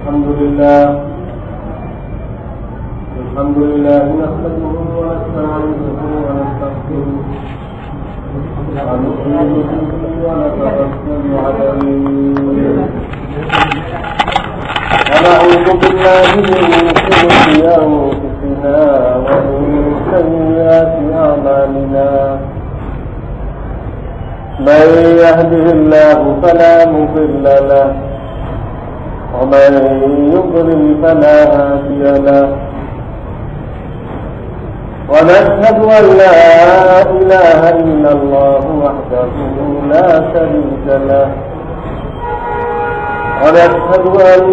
الحمد لله نحمده ونستعينه ونستغفره ونؤمن به ونتوكل عليه ونعوذ بالله من شرور أنفسنا ومن سيئات أعمالنا من يهده الله فلا مضل له ومن يضلل فلا هادي له ونشهد أن لا إله إلا الله وحده لا شريك له ونشهد أن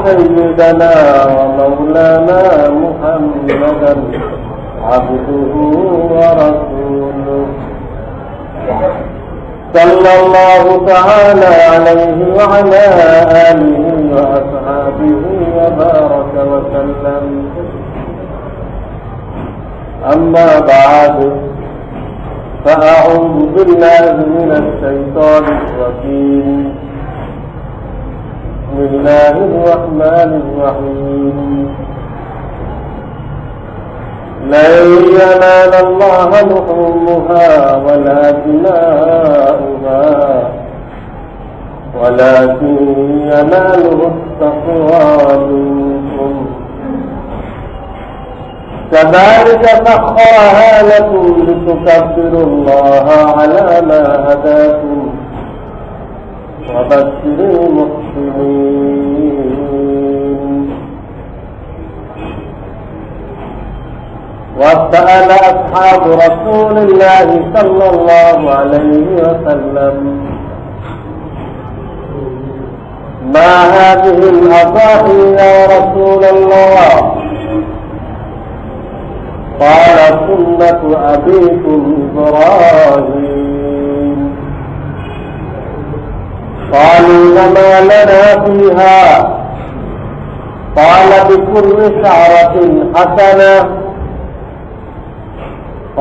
سيدنا ومولانا محمدا عبده ورسوله صلى الله تعالى عليه وعلى آله وأصحابه وبارك وسلم. أما بعد فأعوذ بالله من الشيطان الرجيم. بسم الله الرحمن الرحيم. لن ينال الله لحومها ولا دماؤها ولكن يناله التقوى منكم كذلك سخرها لكم لتكبروا الله على ما هداكم وبشر المحسنين. وسأل أصحاب رسول الله صلى الله عليه وسلم ما هذه الأضاحي يا رسول الله؟ قال سنة أبيكم إبراهيم. قالوا وما لنا فيها؟ قال بكل شعرة حسنة.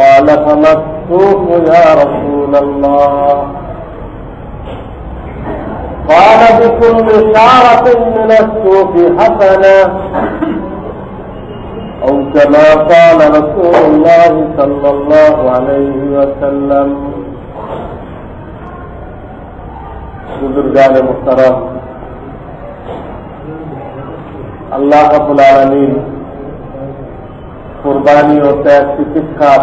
قال فما السوق يا رسول الله؟ قال بكل شعرة من السوق حسنة أو كما قال رسول الله صلى الله عليه وسلم. बुजुर्गान मुहतरम, আল্লাহ রাব্বুল আলামিন কুরবানি ও ত্যাগ শিক্ষার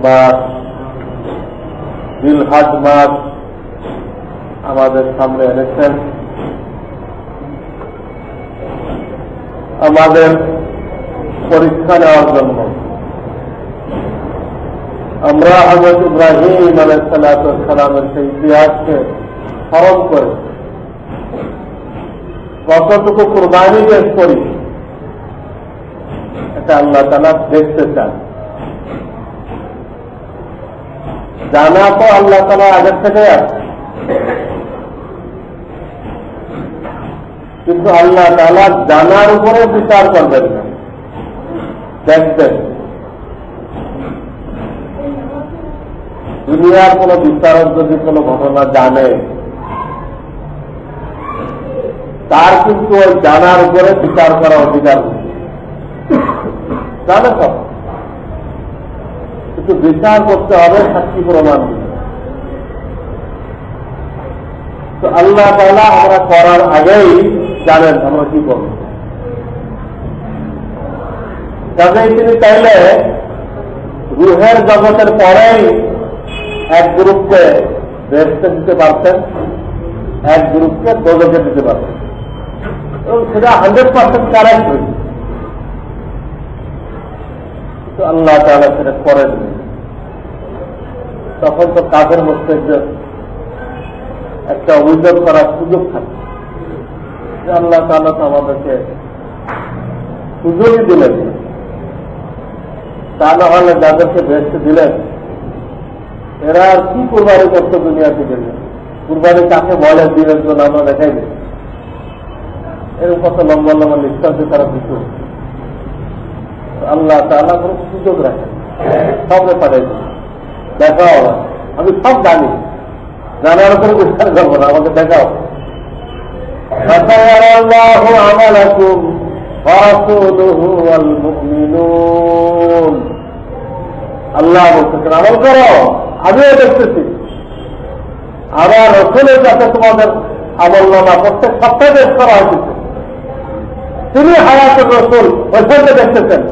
মাস জিলহজ মাস আমাদের সামনে এনেছেন। আমাদের পরীক্ষা নেওয়ার জন্য আমরা হযরত ইব্রাহিম আলাইহিস সালামের সেই ইতিহাসকে স্মরণ করে কতটুকু কুরবানি পেশ করি এটা আল্লাহ তাআলা দেখতে চান। জানা তো আল্লাহ তাআলা আগের থেকে আছে, কিন্তু আল্লাহ তাআলা জানার উপরে বিচার করবেন না, দেখবেন। দুনিয়ার কোন বিচারক যদি কোন ঘটনা জানে, তার কিন্তু ওই জানার উপরে বিচার করার অধিকার নেই, জানে সব, কিন্তু বিচার করতে হবে সাক্ষী প্রমাণ দিয়ে। তো আল্লাহ তাআলা আমরা করার আগেই জানেন আমরা কি করব। কাজেই তিনি চাইলে রুহের জগতের পরেই এক গ্রুপকে বেহেশতে দিতে পারতেন, এক গ্রুপকে দোজখে দিতে পারতেন, এবং সেটা 100% কারেক্ট হয়েছে। তো আল্লাহ তাআলা সেটা করেন। তখন তো কাফের মুশরিকদের একটা অভিযোগ করার সুযোগ থাকে যে আল্লাহ তাআলা তো আমাদেরকে সুযোগই দিলেন, তা না হলে যাদেরকে বেহেশতে দিলেন এরা আর কি কুরবানি করতো দুনিয়া থেকে? কুরবানি কাকে বলে দিনের জন্য আমরা দেখাই দিই, এরকম কত লম্বা লম্বা লিস্টা দিয়ে তারা দিত। আল্লাহ তাআলা কোনো সুযোগ রাখেন, সব পাঠাই দিই, দেখাও না, আমি সব জানি, জানার উপরে বিচার করবো না, আমাকে দেখাও। فسيرى الله عملكم ورسوله والمؤمنون আল্লাহ বলতেছেন আমল করো, আমিও দেখতেছি। আমার রসুলের কাছে তোমাদের আমলনামা প্রত্যেক সপ্তাহে পেশ করা হয়েছে। তিনি হায়াতুর রসুল ওইখানে দেখতেছেন,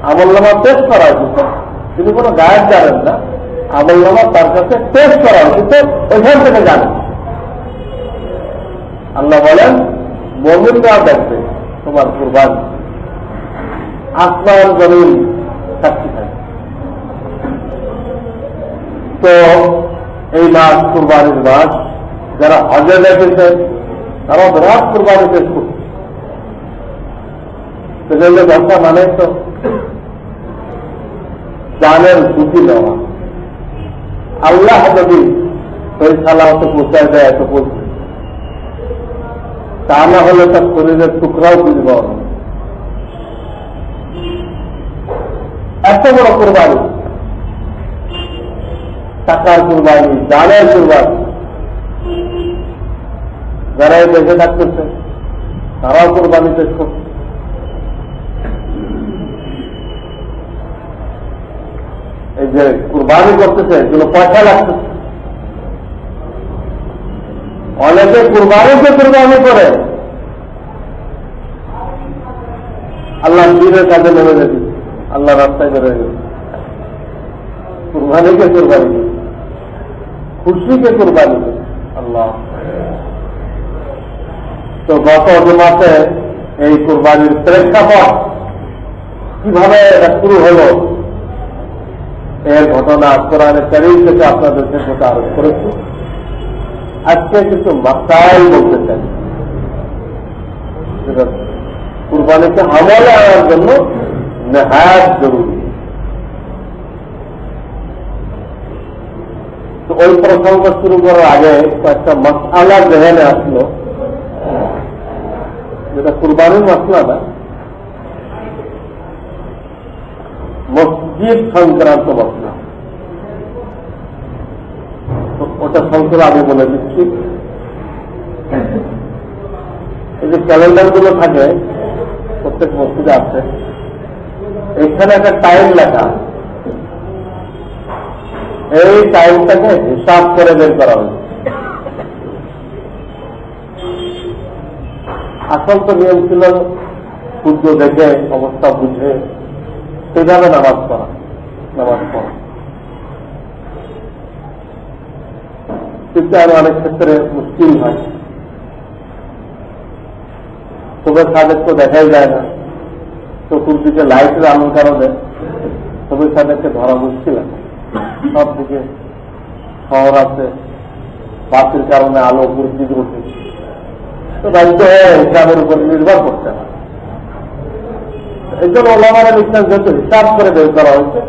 আমলনামা পেশ করা হয়েছে। তিনি কোনো গায়ক জানেন না, আমলনামা তার কাছে পেশ করা হয়েছে, ওইখান থেকে জানেন। আল্লাহ বলেন মুমিনরা দেখবে তোমার কুরবানি, আসমান জমিন সাক্ষী থাকে। তো এই মাস কুরবানির মাস, যারা হজে দেখেছেন তারা বিরাট কুরবানি পেশ করছে। সেজন্য ব্যবসা মানে তো জানের ঝুঁকি নেওয়া। আল্লাহ যদি ওই সালামতে পৌঁছায় দেয় তো বলছে, তা না হলে তার শরীরের টুকরাও বুঝব। এত বড় কুরবানি, টাকার কুরবানি, জানের কুরবানি, যারা দেশে থাকতেছে তারাও কুরবানি পেশ করছে। এই যে কুরবানি করতেছে এগুলো পয়সা লাগতেছে। অনেকে কুরবানিকে কুরবানি করে আল্লাহ দিনের কাজে নেমে যাবে, আল্লাহ রাস্তায় বেরোয় গেছে। কুরবানিকে কুরবানি, খুশিকে কুরবানি আল্লাহ। তো গত মাসে এই কুরবানির প্রেক্ষাপট কিভাবে এটা শুরু হল, এর ঘটনা কোরআনে কারীম থেকে আপনাদেরকে সাথে আরোপ করেছি। আজকে কিছু মাসাইল বলতে চাই, কুরবানিকে আমলে আনার জন্য নেহায়াত জরুরি। তো ওই প্রসঙ্গ শুরু করার আগে কয়েকটা মাসআলা জেনে আসলো, যেটা কুরবানির মাসলা না, মসজিদ সংক্রান্ত মাসলা। ওটা সংখ্যা আমি বলে দিচ্ছি। এই যে ক্যালেন্ডার গুলো থাকে প্রত্যেক মসজিদে আছে, এখানে একটা টাইম লেখা, এই টাইমটাকে হিসাব করে বের করা হয়েছে। আসল তো নিয়ম ছিল সূর্য দেখে অবস্থা বুঝে সেভাবে নামাজ পড়া। কিন্তু আর অনেক ক্ষেত্রে মুশকিল হয়, চোখের সাদেক তো দেখাই যায় না, চতুর্দিকে লাইটের আলোর কারণে চোখের সাদেককে ধরা মুশকিল আছে। সব দিকে শহর আছে, বাতির কারণে আলো পরিচিত উঠে, তো দায়িত্ব হিসাবের উপর নির্ভর করতে হয়। এই জন্য ওলামারা লিখছেন যেহেতু হিসাব করে বের করা হয়েছে,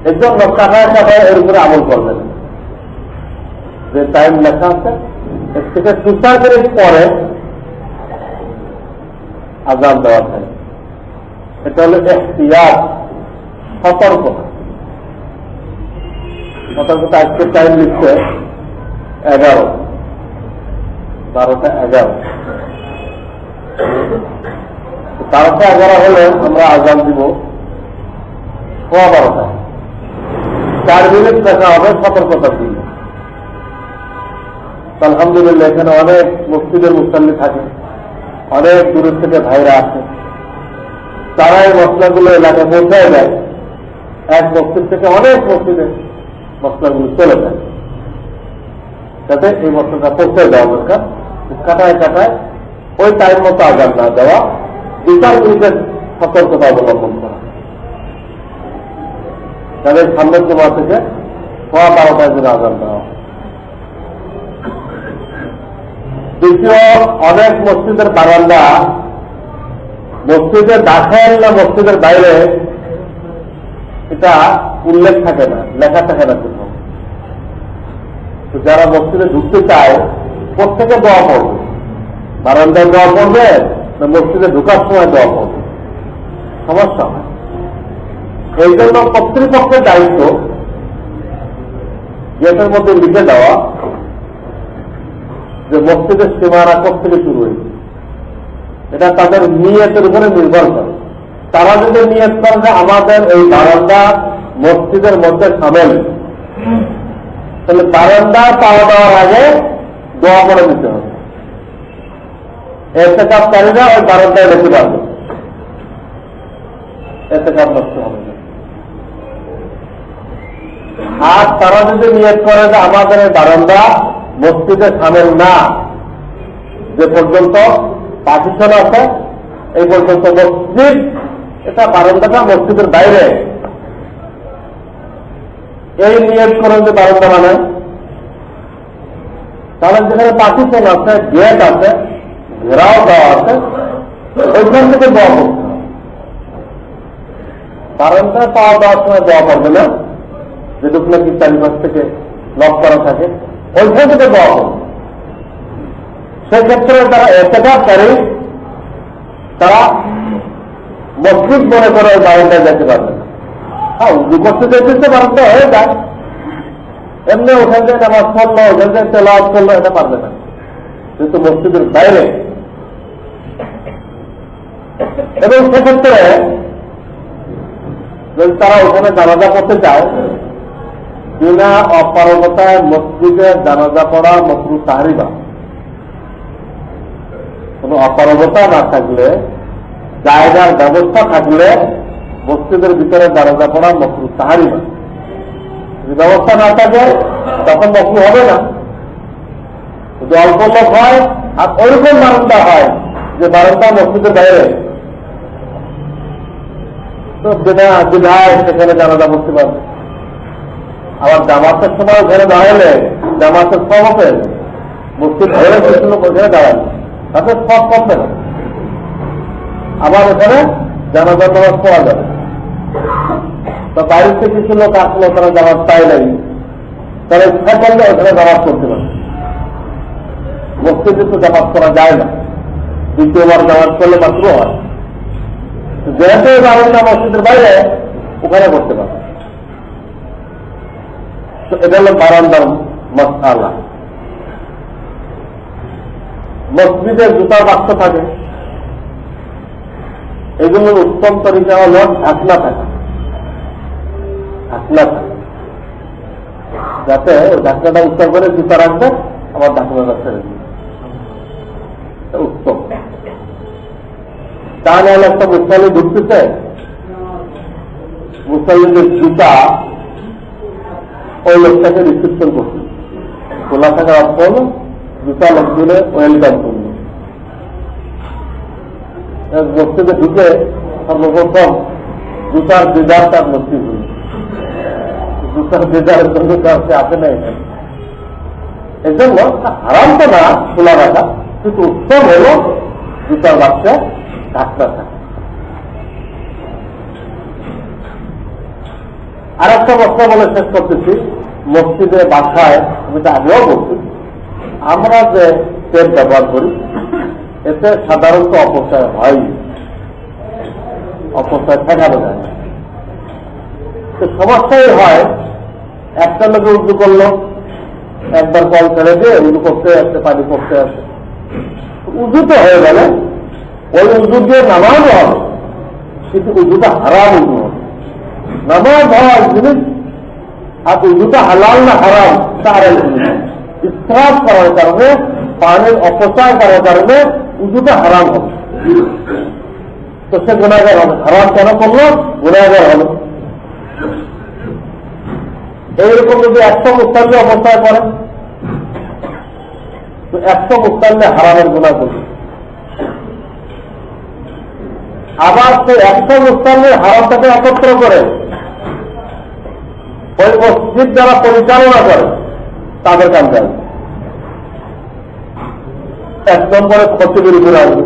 এই জন্য কাটায় কাটায় এর উপরে আমল করবেন। যে টাইম লেখা আছে এর থেকে 2-4 মিনিট পরে আযান দেওয়া থাকে, এটা হলো ইহতিয়াত, সতর্কতা। সতর্কতা আজকে টাইম লিখছে 11, 12টা 11, 12টা 11 হলে আমরা আযান দিব 12টায়। 4 মিনিট দেখা হবে সতর্কতা দিয়ে। আলহামদুলিল্লাহ এখানে অনেক মসজিদের মুসল্লি থাকে, অনেক দূরের থেকে ভাইরা আসে, তারা এই মশলাগুলো এলাকায় পৌঁছায় দেয়। এক মসজিদ থেকে অনেক মসজিদে মশলাগুলো চলে যায়, যাতে এই মশলাটা পৌঁছায় দেওয়া দরকার। কাটায় কাটায় ওই টাইম মতো আযান না দেওয়া, 2-4 মিনিটের সতর্কতা অবলম্বন করা, তাদের সামনের জমা থেকে 12টায় যেন আযান দেওয়া। দ্বিতীয়, অনেক মসজিদের বারান্দা মসজিদের দাখিল না মসজিদের বাইরে এটা উল্লেখ থাকে না, লেখা থাকে না কোথাও। তো যারা মসজিদে ঢুকতে চায় প্রত্যেকে দোয়া পড়বে, বারান্দায় দোয়া পড়বে না মসজিদে ঢুকার সময় দোয়া পড়বে, সমস্যা হয়। এই জন্য কর্তৃপক্ষের দায়িত্ব গেটের মধ্যে লিখে দেওয়া যে মসজিদের সীমানা থেকে শুরু হয়েছে, এটা তাদের নিয়তের উপরে নির্ভর করে। তারা যদি নিয়ত করে যে আমাদের এই বারান্দা মসজিদের মধ্যে সামিল, তাহলে বারান্দা পাওয়া দেওয়ার আগে দোয়া করে দিতে হবে। এতেকাফকারীরা ওই বারান্দায় রেখে পারবে, এতেকাফ নষ্ট হবে না। আর তারা যদি নিয়ত করে যে আমাদের এই বারান্দা মসজিদে সামিল না, যে পর্যন্ত পার্টিশন আছে এই পর্যন্ত মসজিদ, এটা বারান্দাটা মসজিদের বাইরে, এই নিয়ত করে যে বারান্দা মানে, তাহলে যেখানে পার্টিশন আছে, গেট আছে, ঘেরাও দেওয়া আছে, ওইখান থেকে দোয়া করতে হবে। বারান্দায় পাওয়া দেওয়ার সময় দোয়া করবে না, যেটুকু নাকি চারিপাশ থেকে লক করা থাকে, ওইখান থেকে দোয়া করবে। সেক্ষেত্রে তারা এতেকাফকারী, তারা মসজিদ মনে করে ওই বারান্দায় যেতে পারবে না। হ্যাঁ, উজু করতে যেতে বারান্দা হয়ে যায়, এমনি ওখান থেকে নামাজ পড়লো, ওখান থেকে তেলাওয়াত করলো, এটা পারবে না, কিন্তু মসজিদের বাইরে। এবং সেক্ষেত্রে যদি তারা ওখানে জানাজা করতে চায়, বিনা অপারগতায় মসজিদে জানাজা পড়া মাকরুহ তাহরিমা। কোন অপারগতা না থাকলে, জায়গার ব্যবস্থা থাকলে মসজিদের ভিতরে জানাজা পড়া মাকরুহ তাহরিমা। যদি ব্যবস্থা না থাকে তখন মাকরুহ হবে না। যদি অল্প লোক হয় আর ওইরকম বারান্দা হয় যে বারান্দা মসজিদের বাইরে, তো বিধায় সেখানে জানাজা পড়তে পারবে। আবার জামাতের সময় ওখানে দাঁড়ালে জামাতের সব হবে, মসজিদ ধরে কিছু লোক ওখানে দাঁড়াবে, তাতে সব কমবে না। আবার ওখানে জানাজা নামাজ পড়া যাবে। তো বাড়িতে কিছু লোক আসলে ওখানে জামাত পায় নাই, তারা ইচ্ছা করলে ওখানে জামাত করতে পারে। মসজিদে তো জামাত করা যায় না, দ্বিতীয়বার জামাত করলে মাত্র হয়। যেহেতু বারান্দা মসজিদের বাইরে, ওখানে করতে পারে। তো এটা হল বারান্দার মাসআলা। মসজিদে জুতার বাক্স থাকে, এগুলোর উত্তম তরিকা হল ঢাকনা থাকা, ঢাকনা থাকে, যাতে ওই ঢাকনাটা উত্তর করে জুতা রাখবে, আবার ঢাকনাটা ছেড়ে দিবে, উত্তম। তাহলে একটা মুসল্লি ঢুকতেছে, মুসল্লিদের জুতা ওই লোকটাকে রিসিপশন করছে, খোলা থাকার অর্থ হল জুতা লোক দিলে ওয়েলকাম করল। মসজিদে ঢুকে সর্বপ্রথম জুতার দিদার তার মসজিদ হল, জুতার দিদারের জন্য কাছে আসে না এখানে। এই জন্য হারাম তো না খোলা রাখা, কিন্তু উত্তম হল জুতার বাচ্চা ঢাকনা থাকে। আর একটা মশলা বলে শেষ করতেছি, মসজিদে বাসায় আমি তো আগেও বলছি, আমরা যে তেল ব্যবহার করি এতে সাধারণত অপচয় হয়, অপচয় ঠেকানো যায় না। তো সমস্যাই হয়, একটা লোকে উজু করলো, একবার কল ছেড়ে দিয়ে উজু করতে আসছে, পানি করতে আসে, উজু তো হয়ে গেলে ওই উজু দিয়ে নামাজ হবে, কিন্তু উজুটা হারাম উজু হবে। নামাজ হওয়ার জিনিস আর উজুটা হালাল না হারাম তার জিনিস। ইসরাফ করার কারণে, পানির অপচয় করার কারণে উজুটা হারাম হবে, তো সে গুনাহগার হবে। হারাম কেন করলো? গুনাহগার হলো। এইরকম যদি 100 মুসল্লি অপচয় করে, তো 100 মুসল্লি হারামের গুনাহ করবে। আবার সে 100 মুসল্লির হারামটাকে একত্র করে ওই মসজিদ যারা পরিচালনা করে তাদের কাম যাবে। 1 নম্বরে খতিবের উপরে আসবে,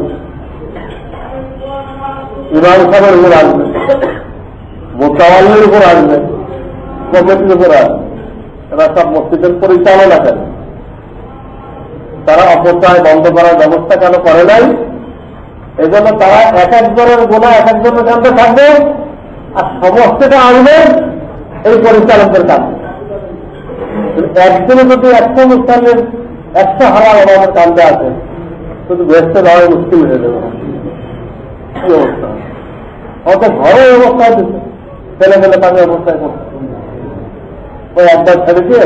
ইমাম সাহেবের উপর আসবে, মোতাওয়াল্লির উপর আসবে, কমিটির উপর আসবে। এরা সব মসজিদের পরিচালনা করে। তারা অপচয় বন্ধ করার ব্যবস্থা কেন করে নাই? এই জন্য তারা এক একজনের গুণা এক একজনের কাছে থাকবে, আর সমস্তটা আসবে এই পরিচালকদের কাছে। একদিনে যদি 100 মুসল্লির 100 হারাম আমাদের কান্দে আছে, শুধু বেহেশতে যাওয়া মুশকিল হয়ে যাবে। কি অবস্থা? অত ঘরে অবস্থায় দিচ্ছে, ছেলে মেলে পানি অবস্থায় করছে, ওই একবার ছেড়ে দিয়ে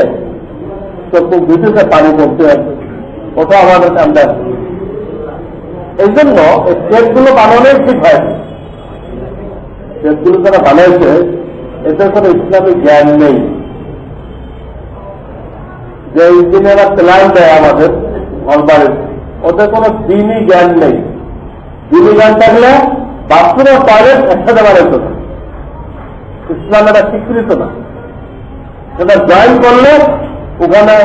চোখ দুটিতে পানি পড়তে আছে, ওটা আমাদের কান্দে আছে। এই জন্য এই স্টেপগুলো বানানোই ঠিক হয়। স্টেপগুলো যারা বানাইছে এদের কোনো ইসলামিক জ্ঞান নেই। যে ইঞ্জিনিয়াররা প্ল্যান দেয় আমাদের ঘরবাড়ির, ওদের কোনো দিনই জ্ঞান নেই। দিনই জ্ঞান থাকলে বাথরুম ও টয়লেট একসাথে বানাইত না, ইসলাম এটা স্বীকৃত না। সেটা জয়েন করলে ওখানে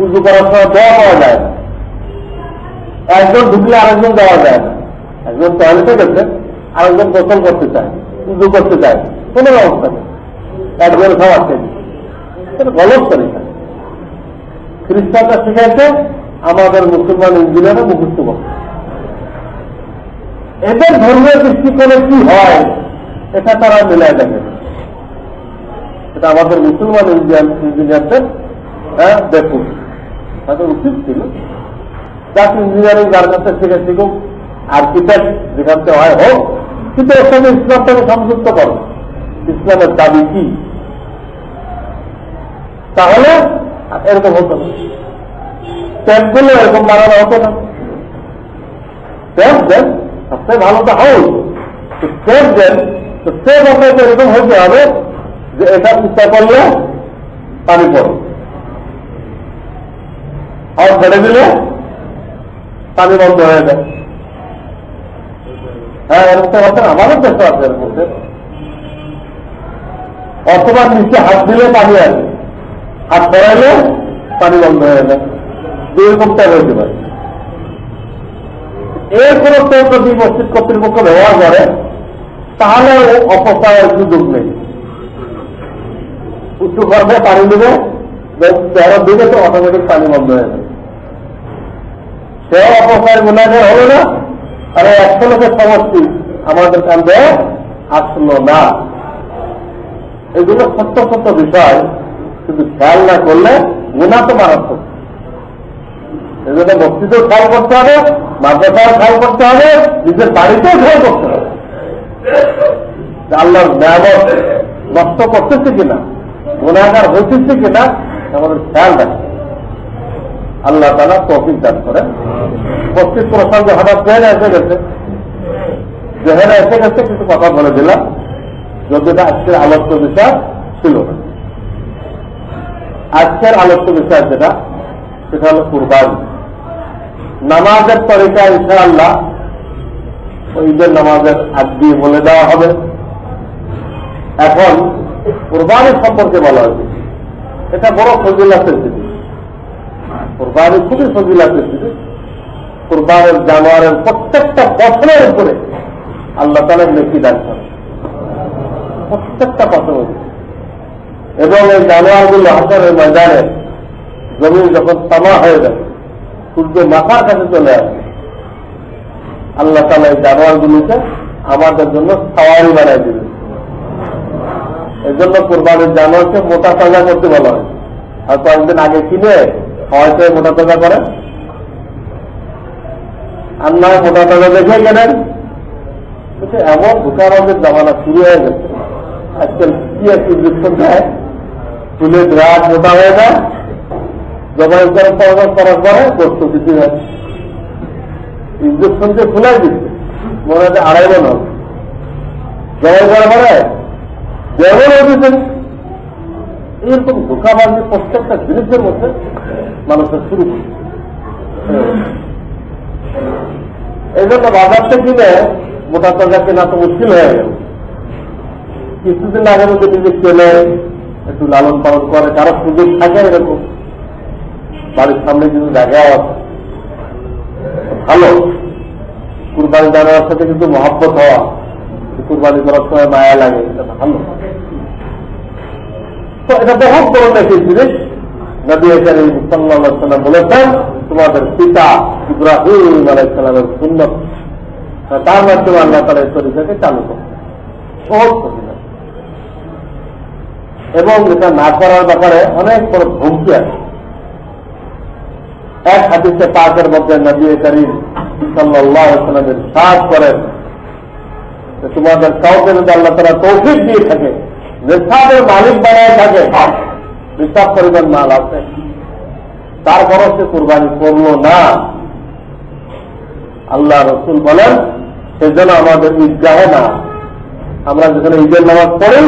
উজু করার সময় দেওয়া পাওয়া যায় না, একজন ঢুকলে আরেকজন দেওয়া যায় না। একজন টয়লেটে গেছে, আরেকজন গোসল করতে চায়, উজু করতে চায়, কোনো ব্যবস্থা নেই, একজন খাওয়াচ্ছে। এটা গলত তরিকা। খ্রিস্টানরা শিখাইছে, আমাদের মুসলমান ইঞ্জিনিয়াররা মুখস্থ করছে। এদের ধর্মীয় দৃষ্টিকোণে কি হয় এটা তারা মিলায় দেখে। এটা আমাদের মুসলমান ইঞ্জিনিয়ারদের দেখুন, তাদের উচিত ছিল যাক ইঞ্জিনিয়ারিং যার কাছে শিখে শিখুক, আর্কিটেক্ট যেখান থেকে হয় হোক, কিন্তু ওর সঙ্গে ইসলামটাকে সংযুক্ত করো। ইসলামের দাবি কি? তাহলে এরকম হতো না, স্ট্যাম্পগুলো এরকম বানানো হতো না। স্ট্যাম্প দেন, সবচেয়ে ভালো তো হয়, স্ট্যাম্প দেন, তো স্ট্যাম্প আপনাকে এরকম হতে হবে যে এটা চিন্তা করলে পানি পড়ে, আর ছেড়ে দিলে পানি বন্ধ হয়ে যায়। হ্যাঁ, এরকম তো আমাদের দেশে আছে এরকম। অথবা নিচে হাত দিলে পানি আসে, হাত সরাইলে পানি বন্ধ হয়ে যায়, দুইরকমটা হয়েছে পারে। এর কোন যদি মসজিদ কর্তৃপক্ষ ব্যবহার করে তাহলে অপচয়ের সুযোগ নেই। উঁচু করবে, পানি দিবে, তেরো দিবে তো অটোমেটিক পানি বন্ধ হয়ে যাবে। সেও অপচয়ের গুণাগার হবে না, আর 100 লোকের সমষ্টি আমাদের কান্দে আসলো না। এগুলো সত্য সত্য বিষয়, কিন্তু খেয়াল না করলে গুণা তো মারাত্মক। এই জন্য মসজিদেও খেয়াল করতে হবে, মাদ্রাসাও খেয়াল করতে হবে, নিজের বাড়িতেও খেয়াল করতে হবে। আল্লাহর নিয়ামত নষ্ট করতেছে কিনা, গুনাহগার হইতেছে কিনা, আমাদের খেয়াল রাখতে। আল্লাহ তাআলা তৌফিক দান করেন। মসজিদ প্রসঙ্গে হঠাৎ জেহেনে এসে গেছে, কিছু কথা বলে দিলাম, যদিটা আজকের আলোচ্য বিষয় ছিল না। আজকের আলোচ্য বিষয় যেটা, সেটা হল কুরবানি। নামাজের তরিকা ইনশাআল্লাহ ওই ঈদের নামাজের আগ দিয়ে বলে দেওয়া হবে। এখন কুরবানি সম্পর্কে বলা হয়েছে, এটা বড় ফজিলাতের জিনিস। কুরবানি খুবই ফজিলাতের জিনিস। কুরবানের জানোয়ারের প্রত্যেকটা বছরের উপরে আল্লাহ তাআলা নেকি দান করেন, প্রত্যেকটা বছর। এবং এই জানোয়ারগুলো হাসরের ময়দানে জমিন যখন তামা হয়ে যাবে, সূর্য মাথার কাছে চলে আসবে, আল্লাহ তাআলা এই জানোয়ারগুলোকে আমাদের জন্য সাওয়ারি বানাই দিবেন। এই জন্য কোরবানির জানোয়ারকে মোটা তাজা করতে বলা হয়। আর কয়েকদিন আগে কিনে হয়তো মোটা তাজা করেন, আর নয় মোটা তাজা দেখে কেনেন। এমন ধোকাবাজের জামানা শুরু হয়ে গেছে। আজকাল কি এক ইঞ্জেকশন দেয়, ফুলে বিরাট মোটা হয়ে যায়, জবাই করার পরে গোস্ত দিতে হয়। ইঞ্জেকশনকে ফুলাই দিচ্ছে, মনে হয় 2.5 মণ হবে। জবাই করার পরে যেমন দিচ্ছেন, এরকম ধোকাবাজি প্রত্যেকটা জিনিসের মধ্যে মানুষের শুরু করছে। এই জন্য বাজার থেকে কিনে মোটা তাজা কেনা তো মুশকিল হয়ে গেল। কিছুদিন আগের মধ্যে নিজে কেনে একটু লালন পালন করে, কারো সুযোগ থাকে এরকম, বাড়ির সামনে কিছু জায়গাও আছে, ভালো। কুরবানি দেওয়ার সাথে কিন্তু মহব্বত হওয়া, কুরবানি করার সময় মায়া লাগে, এটা ভালো। তো এটা বহুত বড় একটি জিনিস। নবী কারীম সাল্লাল্লাহু আলাইহি ওয়াসাল্লাম বলেছেন, তোমাদের পিতা ইব্রাহিম আলাইহিস সালামের সুন্নাত, তার মাধ্যমে আল্লাহ তাআলা এই তরিকাকে চালু করেন। বহুত ফজিলত। এবং এটা না করার ব্যাপারে অনেক বড় হুমকি আছে। এক হাদিসে পাকের মধ্যে নবী করিম সাল্লাল্লাহু আলাইহি ওয়াসাল্লাম ইরশাদ করেন যে তোমাদের কাউকে যদি আল্লাহ তাআলা তৌফিক দিয়ে থাকে, নিসাবের মালিক বানায় থাকে, নিসাব পরিমাণ মাল আছে, তারপরও সে কুরবানি করল না, আল্লাহ রসুল বলেন সেজন্য আমাদের ঈদগাহে না, আমরা যেখানে ঈদের নামাজ পড়ি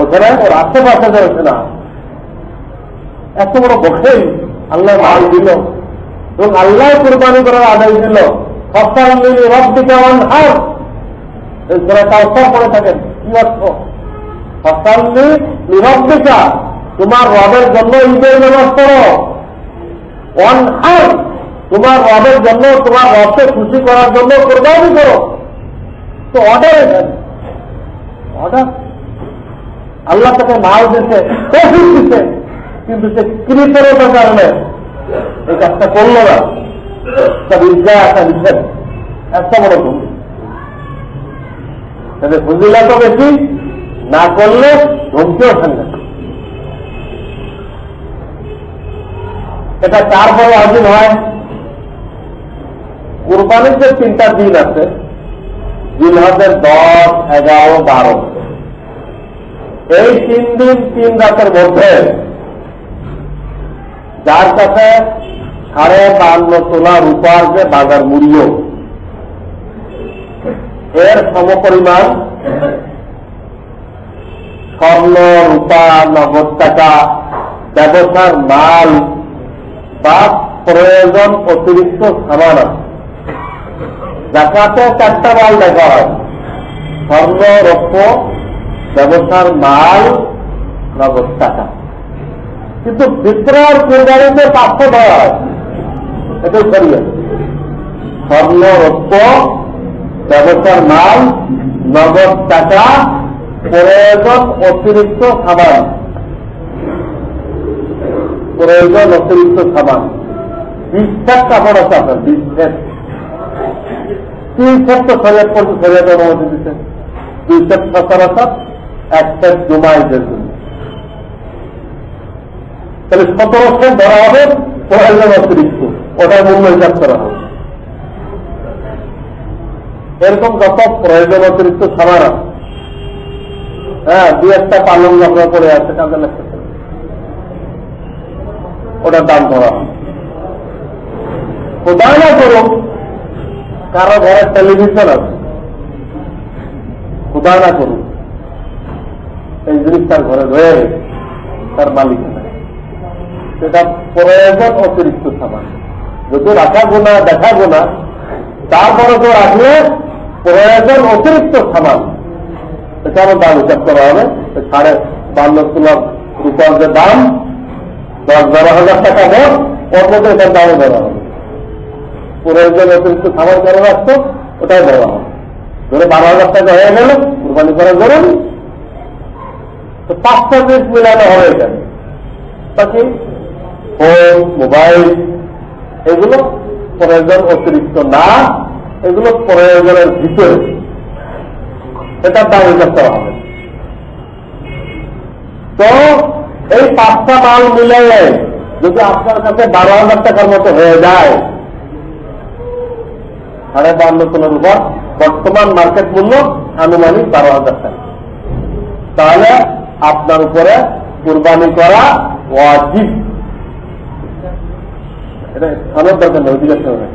ওখানে ওর আশেপাশে রয়েছে না। এত বড় বসেই আল্লাহ মাল দিল এবং আল্লাহ কুরবানি করার আদায় দিল। কাউসার পড়ে থাকেন, কি অর্থ? ফসাল্লি লিরব্বিকা, তোমার রবের জন্য ঈদের নামাজ পড়ো। ওয়ানহার, তোমার রবের জন্য, তোমার রবকে খুশি করার জন্য কুরবানি করো। তো অর্ডার এখানে অর্ডার, আল্লাহ তাকে মাল দিচ্ছে, তৌফিক দিচ্ছে, কিন্তু সে কৃতজ্ঞতার কারণে এই কাজটা করল না। তার ইজ্জা একটা নিষেধ, এত বড় ভুল। তাদের ফজিলা তো বেশি, না করলে ধমকেও ঠান্ডা। এটা তারপরে হাজির হয় কুরবানির যে 3টা দিন আছে, জিলহজের 10, 11, 12, এই 3 দিন 3 রাতের মধ্যে যার কাছে 52.5 তোলা রূপার যে বাজার মূল্য, এর সমপরিমাণ স্বর্ণ, রূপা, নগদ টাকা, ব্যবসার মাল বা প্রয়োজন অতিরিক্ত সামান আছে। জাকাতে 4টা মাল দেখা হয়, স্বর্ণ, রৌপ্য, ব্যবসার মাল, নগদ টাকা। কিন্তু বিক্রয়ের কুরবানিতে 500 দেওয়া হয়, এটাই করিয়ে স্বর্ণ, রৌপ্য, ব্যবসার মাল, নগদ টাকা, প্রয়োজন অতিরিক্ত সামান। প্রয়োজন অতিরিক্ত সামান 20 সেট কাপড় আছে আপনার, 20 সেট। 3 সেট তো শরীয়ত পর্যন্ত শরীয়ত অনুমতি দিচ্ছে, 2 সেট সচরাচর, 1 সেট জুমাইদের জন্য। তাহলে 17 সেট ধরা হবে প্রয়োজন অতিরিক্ত, ওটার মূল্য হিসাব করা হবে। এরকম যত প্রয়োজন অতিরিক্ত সামান আছে, হ্যাঁ, 2-1টা পালং আপনার করে আছে, কাজে লাগছে, ওটার দাম ধরা হয়। কোথায় না করুন কারো ঘরে টেলিভিশন আছে, কোথায় না করুন এই জিনিস তার ঘরে রয়ে গেছে, তার মালিক নাই, সেটা প্রয়োজন অতিরিক্ত সামান। যদি রাখা গোনা, দেখা গোনা, তারপরে তো রাখলে প্রয়োজন অতিরিক্ত সামান, এটারও দাম হিসাব করা হবে। 52 তোলার রূপার যে দাম 10-12 হাজার টাকা মোট, ওর মধ্যে এটার দামও ধরা হবে। প্রয়োজন অতিরিক্ত সামান করে রাখতো, ওটাই ধরা হবে। ধরে 12,000 টাকা হয়ে গেল, কুরবানি করা ধরুন, তো 500 জিনিস মিলানো হবে এখানে। বাকি ফোন, মোবাইল, এগুলো প্রয়োজন অতিরিক্ত না, এগুলো প্রয়োজনের ভিতরে, এটার দাম হিসাব করা হবে। তো এই 5টা মাল মিলাইলে যদি আপনার কাছে 12,000 টাকার মতো হয়ে যায়, 52 তোলার উপর বর্তমান মার্কেট মূল্য আনুমানিক 12,000 টাকা, তাহলে আপনার উপরে কুরবানি করা ওয়াজিব। এটা সনদ দরকার নেই, অধিকার হবে।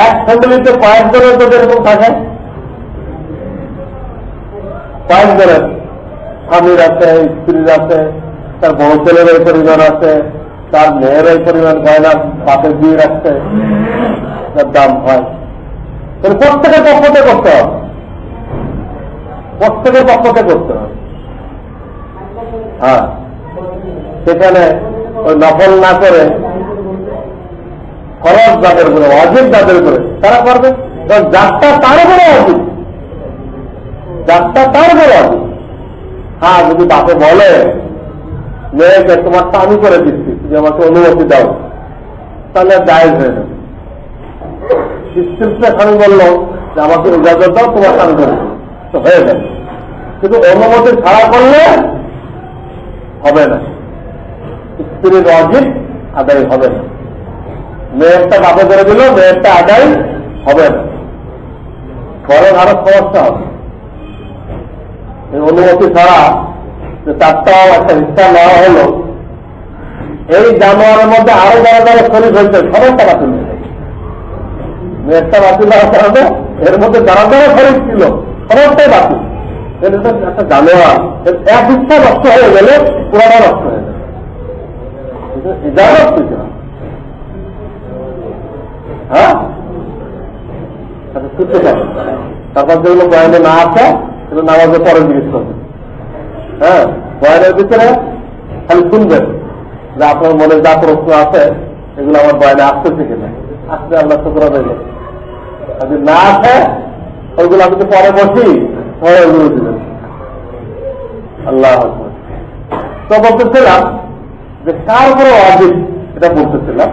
এক ফ্যামিলিতে কয়েকজনের তো এরকম থাকে, কয়েকজনের স্বামীর আছে, স্ত্রীর আছে, তার বড় ছেলের এই পরিমাণ আছে, তার মেয়ের এই পরিমাণ গয়না পাতে দিয়ে রাখছে, তার দাম হয়। তাহলে প্রত্যেকের পক্ষতে করতে হবে, প্রত্যেকের পক্ষতে করতে হবে। হ্যাঁ, সেখানে ওই নকল না করে খরচ যাদের করে, অজিব যাদের করে তারা করবে, যাত্রা তার উপরে অজিব, যাত্রা তার উপরে অজিব। হ্যাঁ, যদি বাপে বলে মেয়েকে তোমারটা আমি করে দিচ্ছি, তুমি আমাকে অনুমতি দাও, তাহলে জায়েজ হয়ে যাবে। স্ত্রীটা স্বামী বলল যে আমাকে ইজাজত দাও, তোমার স্বামী করে তো হয়ে যাবে। কিন্তু অনুমতি ছাড়া করলে হবে না, স্ত্রীর ওয়াজিব আদায় হবে না। মেয়েরটা বাপে করে দিল, মেয়েরটা আদায় হবে না, বরং আরো সমস্যা হবে। এই অনুমতি ছাড়া যে চারটাও একটা হিস্সা নেওয়া হলো, এই জানোয়ারের মধ্যে আরো যারা যারা শরীর হয়েছে সবাইটা বাতিল হয়ে যায়। মেয়েরটা বাতিল হওয়ার কারণে এর মধ্যে যারা যারা শরীর ছিল সবাইটাই বাতিল। একটা জানোয়ার এক হিস্সা নষ্ট হয়ে গেলে পুরাটা নষ্ট হয়ে যাবে। ইজাজত দিতে হবে। হ্যাঁ, ছুটতে পারে। তারপর যেগুলো বয়ানে না আসে সেগুলো নামাজের পরে জিজ্ঞেস করবে। হ্যাঁ, বয়ানের ভিতরে খালি শুনবেন যে আপনার মনে যা প্রশ্ন আছে এগুলো আমার বয়ানে আসতেছে কিনা, আসলে আল্লাহ শুকর দেবে। যদি না আসে ওইগুলো আমি তো পরে বসি, পরে ওইগুলো দিবেন। আল্লাহ তো বলতেছিলাম যে কার উপরে ওয়াজিব, এটা বলতেছিলাম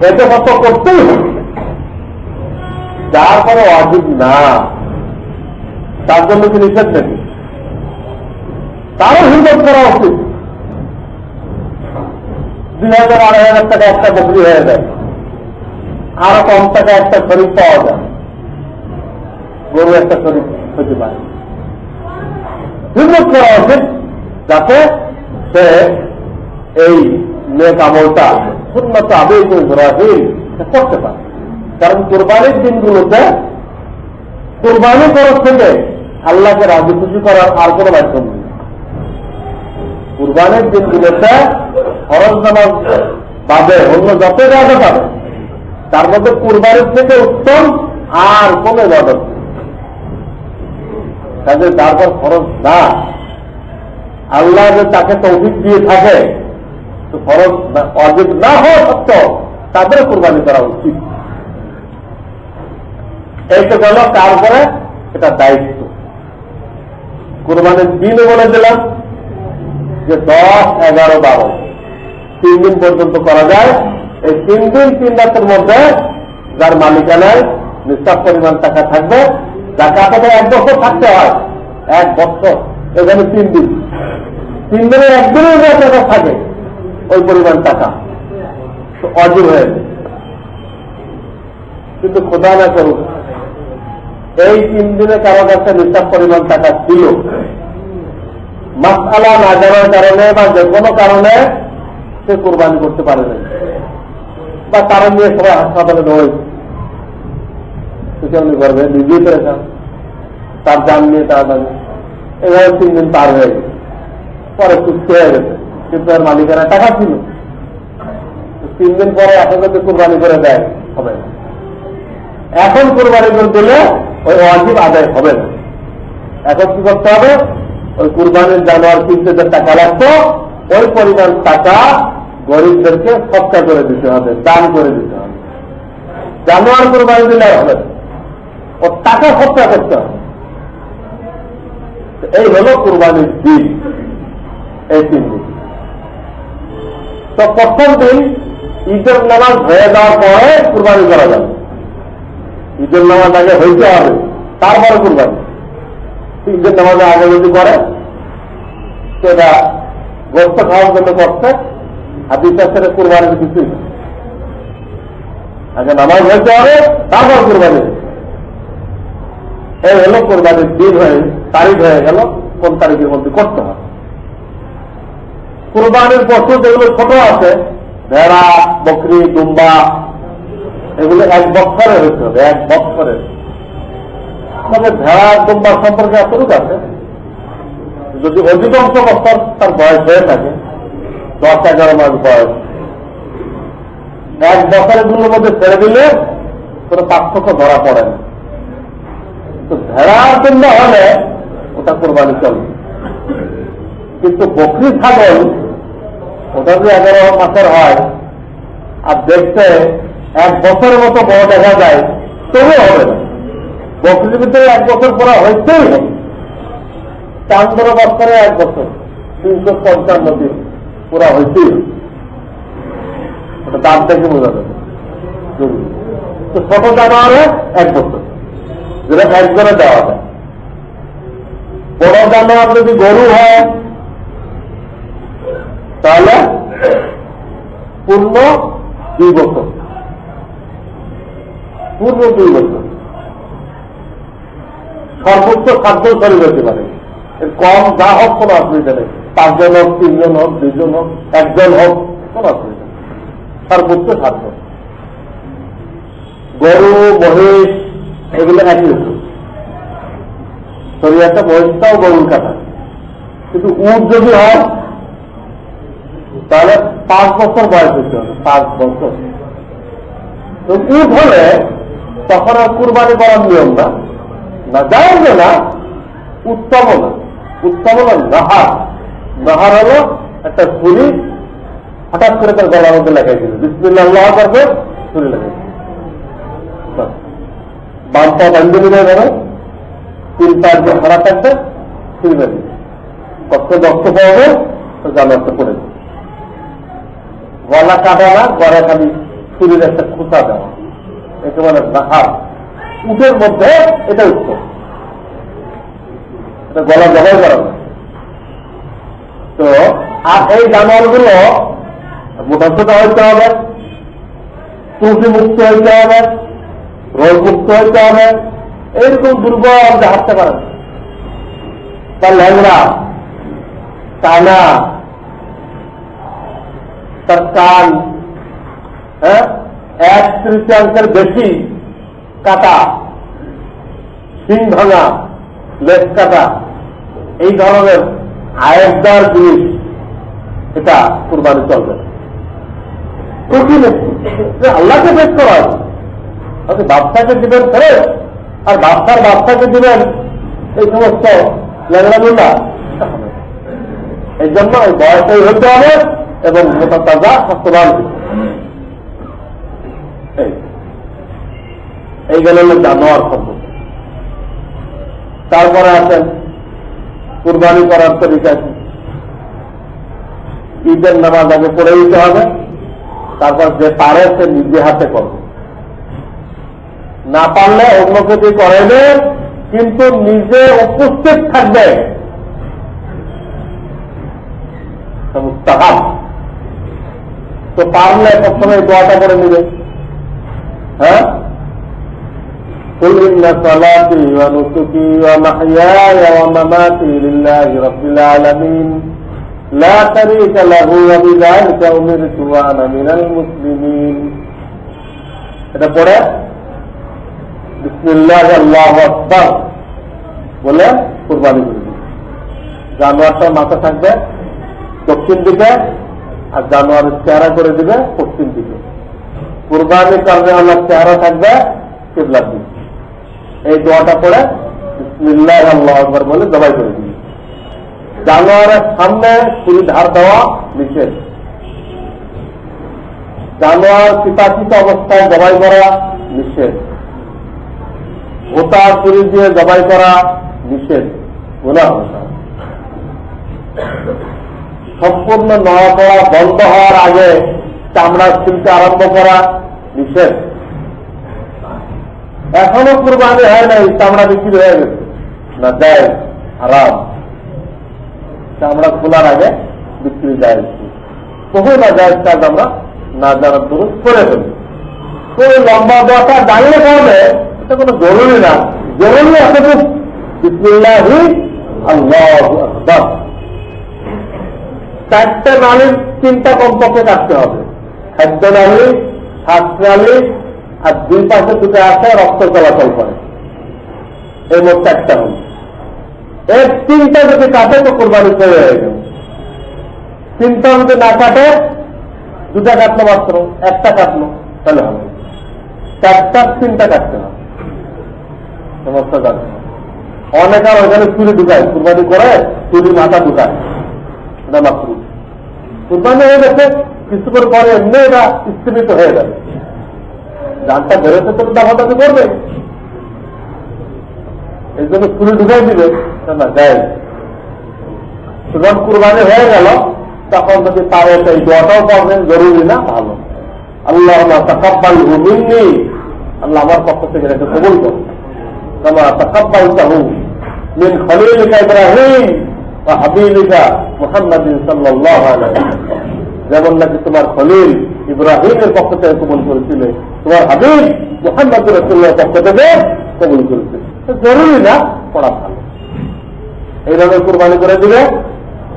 এতে কত করতেই হবে। যার পরে ওয়াজিব না তার জন্য কি নিষেধ নেই, তারও হিম্মত করা উচিত। 2000-2500 টাকা একটা বকরি হয়ে যায়, আরো কম টাকা একটা শরীর পাওয়া যায়, গরু একটা শরীর হতে পারে। হিম্মত করা উচিত যাতে সে এই নেক আমলটা সুন্নত আবেগ ইব্রাহিম করতে পারে। কারণ কোরবানির দিনগুলোতে কোরবানি করার থেকে আল্লাহকে রাজি খুশি করার আর কোনো মাধ্যম নেই। কোরবানির দিনগুলোতে ফরজ নামাজ বাদে অন্য যত ইবাদত আছে তার মধ্যে কোরবানির থেকে উত্তম আর কোন ইবাদত নেই। কাজে তারপর ফরজ না, আল্লাহ যে তাকে তৌফিক দিয়ে থাকে তো ফরজ ওয়াজিব না হওয়া সত্ত্বেও তাদের কোরবানি করা উচিত। এই তো গেল কার উপরে এটা দায়িত্ব। কোরবানির দিনও বলে দিলাম যে 10, 11, 12 3 দিন পর্যন্ত করা যায়। এই 3 দিন 3 রাতের মধ্যে যার মালিকানায় নিঃশ্বাস পরিমাণ টাকা থাকবে, যাকে আপনাদের 1 বছর থাকতে হয়, 1 বছর এখানে 3 দিন, 3 দিনে 1 দিনের টাকা থাকে ওই পরিমাণ টাকা তো অজীব হয়ে যায়। কিন্তু খোদা না করুক এই 3 দিনে কারো কাছে নিঃশ্বাস পরিমাণ টাকা ছিল, মাসআলা না জানার কারণে বা যে কোনো কারণে সে কোরবানি করতে পারে না, বা তারা নিয়ে সবাই হাসপাতালে দৌড়েছে, উনি করবে নিজেই পেরেছেন, তার জান নিয়ে তাড়াতাড়ি এভাবে 3 দিন পার হয়ে গেছে, পরে সুস্থ হয়ে গেছে, কিন্তু আর মালিকানা টাকা ছিল। 3 দিন পরে এখন যদি কোরবানি করে দেয় হবে না। এখন কোরবানি করে দিলে ওই ওয়াজিব আদায় হবে না। এখন কি করতে হবে, ওই কোরবানির জানোয়ার কিনতে যে টাকা লাগতো ওই পরিমাণ টাকা গরিবদেরকে সৎকার করে দিতে হবে, দান করে দিতে হবে। জানোয়ার কোরবানি দিলে হবে, ও টাকা সৎকার করতে হবে। এই হলো কোরবানির দিন, এই 3 দিন। তো প্রথম দিন ঈদের নামাজ হয়ে যাওয়ার পরে কোরবানি করা যাবে। ঈদের নামাজ আগে হইতে হবে, তারপরে কোরবানি। ঈদের নামাজে আগে যদি করে সেটা গোস্ত খাওয়ার জন্য করছে, হাদিসের সাথে কোরবানির কিছুই না। আগে নামাজ হইতে হবে, তারপর কোরবানি। এই হলো কোরবানির দিন হয়ে তারিখ হয়ে গেল, কোন তারিখের মধ্যে করতে হবে। কোরবানির পশু যেগুলো ছোট আছে, ভেড়া, বকরি, দুম্বা, এগুলো 1 বছরে হইতে হবে, 1 বছরে। তবে ভেড়া দুম্বার সম্পর্কে এতটুকু আছে, যদি অধিকাংশ বছর তার বয়স হয়ে থাকে, 10-11 মাস বয়স, 1 বছরের গুলোর মধ্যে ছেড়ে দিলে কোনো পার্থক্য ধরা পড়ে না। তো ভেড়ার দুম্বা হলে ওটা কোরবানি চলবে, কিন্তু বকরি ছাগল ওটা যদি 11 মাসের হয় আর দেখতে 1 বছরের মতো বড় দেখা যায়, তবুও হবে না। বকরির ভিতরে 1 বছর পড়া হইতেই হবে। 15 বছরে 1 বছর, 355 দিন পুরা হইতেই হবে। ওটা দাঁত দেখে বোঝা যাবে। তো ছোট জানোয়ারে 1 বছর, যেটা 1 করে দেওয়া যায়। বড় জানোয়ার যদি গরু হয় তাহলে পূর্ণ 2 বছর, পূর্ণ 2 বছর। সর্বোচ্চ খাদ্য শরীর হতে পারে, এর কম যা হোক কোনো অসুবিধা নেই। 5 জন হোক, 3 জন হোক, 2 জন হোক, 1 জন হোক, কোনো অসুবিধা নেই। সর্বোচ্চ খাদ্য। গরু, মহিষ এগুলো একই হতো। শরীয়তে মহিষটাও গরুর কাটা, কিন্তু উট যদি হয় তাহলে 5 বছর বয়স হতে হবে। 5 বছর তো উট হলে তখন আর কুরবানি করার নিয়ম না, না যায় না, উত্তম না। উত্তম হল নাহার। নাহার হলো একটা ছুরি হঠাৎ করে তার গলার মধ্যে লাগাই দিল, বিসমিল্লাহ আল্লাহু আকবার, ছুরি লাগাই দিল। বাম পা বান্ধে নিয়ে যাবে, 3-4 দিন খাড়া থাকবে, ছুরি লাগিয়ে কত রক্ত পাওয়াবে তো জানাতে পড়ে যাবে। গলা কাটা না, গলা খালি ছুরির একটা খুঁচা দেওয়া, এটা মানে নাহার। উটের মধ্যে এটা উত্তম, এটা গলা জবাই করা না। তো আর এই জানোয়ারগুলো মোটাসোটা হইতে হবে, ত্রুটি মুক্ত হইতে হবে, রোগ মুক্ত হইতে হবে। এইরকম দুর্বল যে হাঁটতে পারে না, তার ল্যাংড়া, টানা, তার কান 1/3 বেশি কাটা, শিং ভাঙা, লেজ কাটা, এই ধরনের আয়েরদার জিনিস এটা কুরবানি চলবে। আল্লাহকে পেশ করা হবে, আপনি বাচ্চাকে দিবেন ফেরত, আর বাচ্চাকে দিবেন এই সমস্ত ল্যাংড়াগুলা। এই জন্য ওই বয়সই হতে হবে এবং মোটা তাজা স্বাস্থ্যবান। এই গেল জানোয়ার শব্দ। তারপরে আছেন কুরবানি করার তরিকা। ঈদের নামাজ আগে পড়ে দিতে হবে, তারপর যে পারে সে নিজে হাতে করবে, না পারলে অন্যকে দিয়ে করাইবে, কিন্তু নিজে উপস্থিত থাকবে। মুস্তাহাব। তো পারলে প্রথমে দোয়াটা করে নিবে। হ্যাঁ, قل إن صلاتي ونسكي ومحياي ومماتي لله رب العالمين لا شريك له وبذلك أمرت وأنا من المسلمين। এটা পড়ে বিসমিল্লাহ আল্লাহু আকবার বলে কুরবানি করে দিবে। জানোয়ারটা মাথা থাকবে দক্ষিণ দিকে, আর জানোয়ারের চেহারা করে দিবে পশ্চিম দিকে। কুরবানি করবে আমার চেহারা থাকবে কিবলার দিকে। এই দোয়াটা পড়ে বিসমিল্লাহ আল্লাহু আকবার বলে জবাই করে দিবে। জানোয়ারের সামনে ছুরি ধার দেওয়া নিষেধ। জানোয়ার পিতাচিত অবস্থায় জবাই করা নিষেধ। ভোতা ছুরি দিয়ে জবাই করা নিষেধ, গুনাহ হবে। সম্পূর্ণ নড়া করা বন্ধ হওয়ার আগে চামড়া ছিলতে আরম্ভ করা নিষেধ। এখনো কুরবানি হয় নাই, চামড়া বিক্রি হয়ে গেছে না, যায় হারাম। চামড়া খোলার আগে বিক্রি যায়, বহু না যায় কাজ আমরা না জানার দরুন করে ফেলি। তো লম্বা দোয়াটা জানলে পারবে, এটা কোনো জরুরি না। জরুরি এতটুকু বিসমিল্লাহি আল্লাহু আকবার। 4টে নালীর 3টা কমপক্ষে কাটতে হবে। খাদ্য নালী, শ্বাস নালী, আর 2 পাশে 2টা আছে রক্ত চলাচল করে। এই মোট 4টা হল। এর 3টা যদি কাটে তো কোরবানি হয়ে যাবে। 3টা যদি না কাটে, 2টা কাটলো মাত্র, 1টা কাটলো, তাহলে হবে। 4টা 3টা কাটতে হবে, সমস্ত কাটতে হবে। অনেক আর ওখানে চুরি ঢুকায়, কুরবানি করে চুরি মাথা ঢুকায়, এটা মাত্র। কুরবানি হয়ে গেছে, কিছুক্ষণ পরে এমনি এটা স্থিমিত হয়ে যাবে। জানটা বেরোতে তো দাফাদাফি করবে, এই জন্য চুরি ঢুকাই দিবে না, যায়। যখন কুরবানি হয়ে গেল তখন যদি পারে এই দোয়াটাও পড়বেন, জরুরি না, ভালো। আল্লাহুম্মা তাকাব্বালহু মিন্নি, আল্লাহ আমার পক্ষ থেকে এটা কবুল করুন। কামা তাকাব্বালতাহু মিন খলিলিকা ইব্রাহিম হাবিবিকা মুহাম্মাদিন সাল্লাল্লাহু আলাইহি ওয়াসাল্লাম, যেমন নাকি তোমার খলিল ইব্রাহিমের পক্ষ থেকে কবুল করেছিলে, তোমার হাবিব মুহাম্মদ রাসূলুল্লাহর পক্ষ থেকে কবুল করেছে। জরুরি না, পড়া ভালো। এইভাবে কুরবানি করে দিলে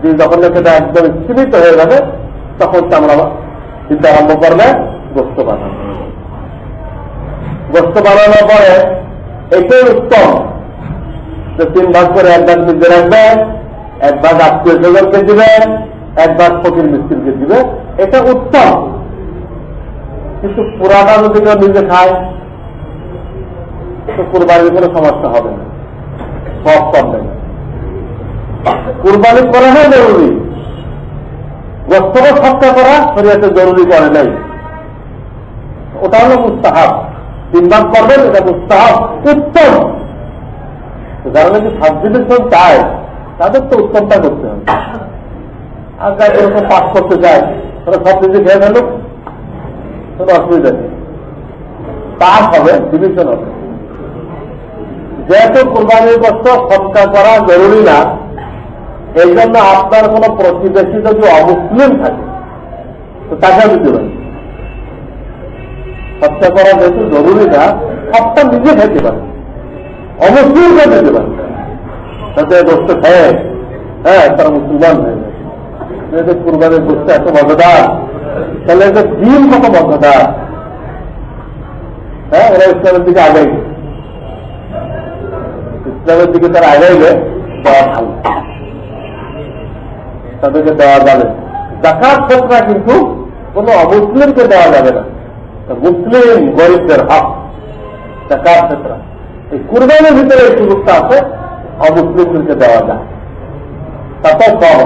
যে যখন সেটা একদম সীমিত হয়ে যাবে তখন আমরা চিন্তা আরম্ভ করবে গোস্ত বানানো। গোস্ত বানানোর পরে এটাই উত্তম যে 3 ভাগ করে 1 ভাগ নিজে রাখবে, 1 ভাগ আত্মীয় স্বজনকে দিবে, 1 ভাগ ফকির মিস্ত্রিকে দিবে, এটা উত্তম। কিন্তু পুরাটা যদি কেউ নিজে খায় তো কুরবানির কোনো সমস্যা হবে না, সব করবে না। কুরবানি করা হয় জরুরি, গোস্তকে সৎকা করা শরীয়তে জরুরি করে নাই, ওটা হলো মুস্তাহাব। 3 ভাগ করবেন, এটা মুস্তাহাব, উত্তম। যারা নাকি সাবডিভিশন চায় তাদের তো উত্তমটা করতে হবে। আর যারা এরকম পাস করতে চায় তারা সব কিছু খেয়ে ফেল, কোনো অসুবিধা নেই, পাস হবে, ডিভিশন হবে। যেহেতু কুরবানির গোস্ত সৎকা করা জরুরি না, এই জন্য আপনার কোন প্রতিবেশী যদি অমুসলিম থাকে তো তাকে দিতে পারেন। সৎকা করা যেহেতু জরুরি না, সবটা নিজে খেতে পারে, অমুসলিমকে দিতে পারে, তাতে গোস্ত খেয়ে তারা মুসলমান হয়ে যায়। যেহেতু কুরবানির গোস্ত এত মজাদার, তাহলে এটা দিন কত মজাদার। ওরা ইসলামের দিকে আগাইবে, ইসলামের দিকে তারা আগাইলে দেওয়া ভালো, তাদেরকে দেওয়া যাবে। যাকাত ফতরা কিন্তু কোন অমুসলিমকে দেওয়া যাবে না, মুসলিম গরিবদের হক যাকাত ফতরা। এই কুরবানির ভিতরে এই সুযোগটা আছে, অমুসলিমদেরকে দেওয়া যায়, তাতেও কম।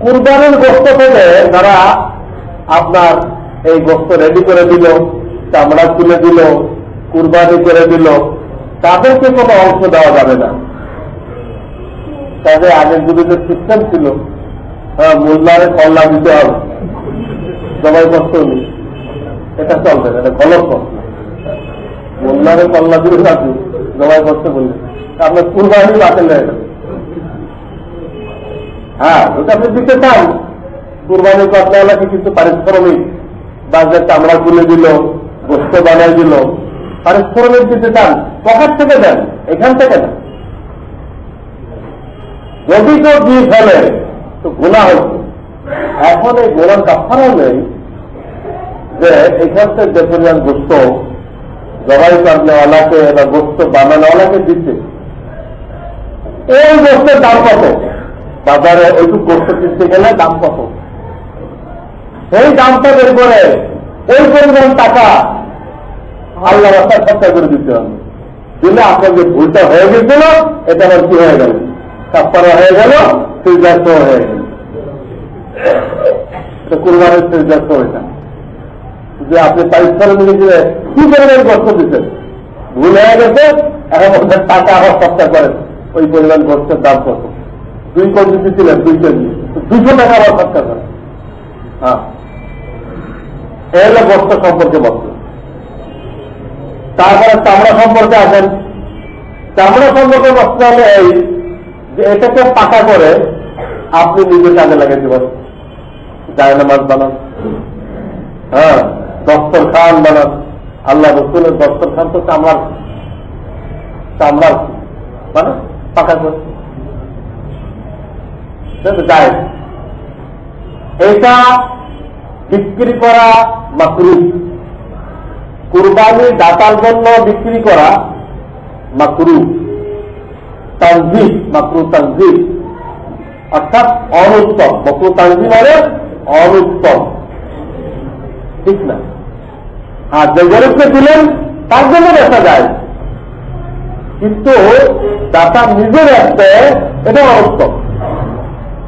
কুরবানির গোস্ত থেকে যারা আপনার এই গোস্ত রেডি করে দিল, চামড়া তুলে দিল, কুরবানি করে দিল, তাদেরকে কোনো অংশ দেওয়া যাবে না। তাদের আগের যুগে সিস্টেম ছিল মোল্লারে কল্লা দিতে হবে, জবাই করতে হলে, এটা চলবে না, এটা গলত প্রশ্ন। মোল্লারে কল্লা দিলে রাখি জবাই করতে বললে আপনার কুরবানি বাতিল হয়ে যাবে। ওটা আপনি দিতে চান, কুরবানি কর্তাওয়ালাকে কিন্তু পারিশ্রমিক বা যে চামড়া তুলে দিল, গোস্ত বানাই দিল, পারিশ্রমিক দিতে চান, পকেট থেকে দেন, এখান থেকে না। যদি কেউ দিয়ে ফেলে তো গুনাহ হচ্ছে। এখন এই গোনার কাফারা নেই যে এখান থেকে যে পরিমাণ গোস্ত জবাই করনেওয়ালাকে বা গোস্ত বানানোওয়ালাকে দিচ্ছে, এই গোস্তের দাম কত, বাজারে ওইটুকু গোস্ত কিনতে গেলে দাম কত, সেই দামটা বের করে ওই পরিমাণ টাকা আল্লাহ রাস্তায় খরচা করে দিতে হবে। দিলে আপনার যে ভুলটা হয়ে গেছিল এটা আবার কি হয়ে গেল, কাফারা হয়ে গেল, সিজদাস্ত হয়ে গেল। কুরবানির সিজদাস্ত হয়েছে যে আপনি পারিশ্রমিক দিয়ে কি পরিমাণ গোস্ত দিচ্ছেন, ভুল হয়ে গেছে, এখন ওদের টাকা আবার খরচা করেন, ওই পরিমাণ গোস্তের দাম কত, 2 কেজি দিচ্ছিলেন, 2 কেজি 200 টাকা আবার খরচা করেন। এই হলো গোস্ত সম্পর্কে বস্তু। তারপরে চামড়া সম্পর্কে আসেন। চামড়া সম্পর্কে বস্তু হলে এই যে এটাকে পাকা করে আপনি নিজের কাজে লাগাইতে পারেন, জায়নামাজ বানান, দস্তরখান বানান। আল্লাহ রসুলের দস্তরখান তো চামড়ার মানে পাকা করে যায়। এটা বিক্রি করা মাকরুহ, কুরবানি দাতার জন্য বিক্রি করা মাকরুহ, তানজিহ, মাকরুহ তানজিহ অর্থাৎ অনুত্তম। মাকরুহ তানজিহ মানে অনুত্তম, ঠিক না? যে গরিবকে দিলেন তার জন্য দেখা যায়, কিন্তু দাতা নিজে রাখতে এটা অনুত্তম,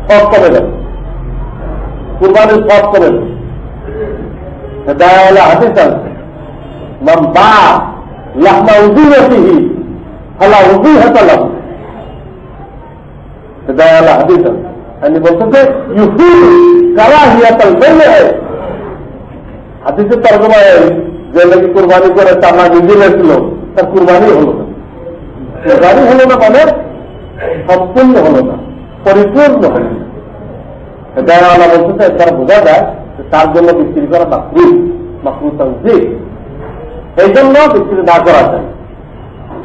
সৎ কমে যাবে, কুরবানির সৎ কমে যাবে। হাদিস আছে, মান বা লাহমা উযিয়াতিহি ফালা উযিহাতা লাহু। হাদিস আছে, আমি বলতেছে ইউফিদু কারাহিয়াতাল বাইয়। হাদিসের তর্জমা যে নাকি কুরবানি করে চামড়া নিজে রেখেছিল তার কুরবানি হলো না। কুরবানি হলো না মানে সম্পূর্ণ হলো না, পরিপূর্ণ হল না। যারা আল্লাহ বলতে তারা বোঝা যায় যে তার জন্য বিক্রি করা মাকরু তানজিল, এই জন্য বিক্রি না করা যায়।